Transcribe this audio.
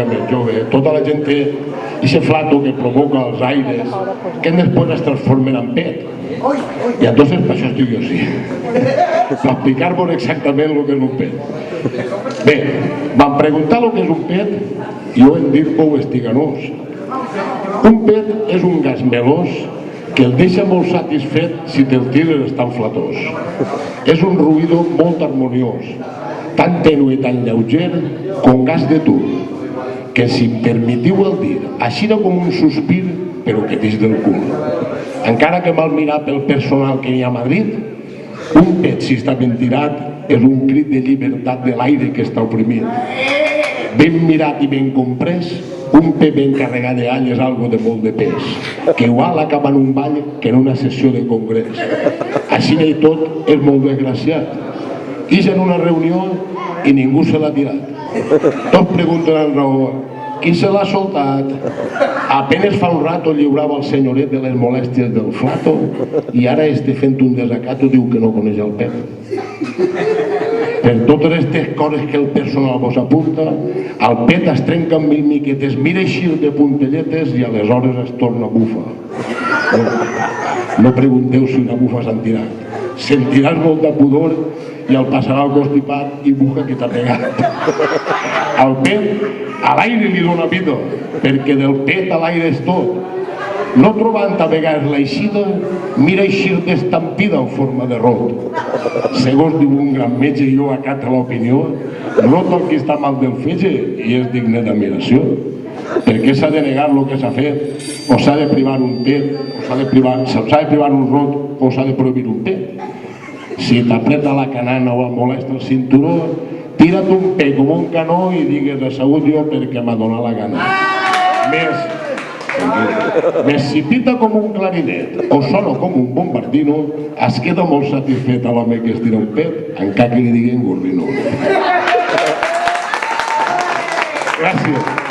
més jove, tota la gent té ese flato que provoca els aires que després es transformen en pet. Y entonces para això estic jo així, per explicar-vos exactament el que és un pet. Bé, vam preguntar el que és un pet i ho hem dit prou estiganós. Un pet és un gas melós que el deixa molt satisfet si te'l tires estan flatós. És un ruïdo molt harmoniós, tan tenue i tan lleuger com gas de tur, que si em permetiu el dir, així no com un sospir, però que dins del cul. Encara que mal mirar pel personal que hi ha a Madrid, un pet, si està ben tirat, és un crit de llibertat de l'aire que està oprimit. Ben mirat i ben comprès, un pet ben carregat d'all és algo de molt de pes, que igual acaba en un ball que en una sessió de congrés. Així i tot és molt desgraciat. És en una reunió i ningú se l'ha tirat. Tots pregunten en raó, qui se l'ha soltat? Apenas fa un rato lliurava el senyoret de les molèsties del flato i ara fent un desacato diu que no coneix el pet. Per totes aquestes coses que el personal vos apunta, el pet es trenca en mil miquetes, mira així de puntelletes i aleshores es torna bufa. No pregunteu si una bufa sentirà. Sentiràs molt de pudor i el passarà al constipat i bufa que t'ha pegat. El pet a l'aire li dona vida, perquè del pet a l'aire és tot. No trobant a vegades l'eixida, mira eixir d'estampida en forma de rot. Segons diu un gran metge, i jo acata l'opinió, rot el que està mal del fetge i és digne d'admiració. Per què s'ha de negar el que s'ha fet? O s'ha de privar un pet, s'ha de privar un rot, o s'ha de prohibir un pet? Si t'apreta la canana o et molesta el cinturó, tira't un pet com un canó i digues assegut jo perquè m'ha donat la gana. Més si pita com un clarinet o sona com un bombardino, es queda molt satisfet a l'home que es tira un pet, encara que li diguin gorrino. Gràcies.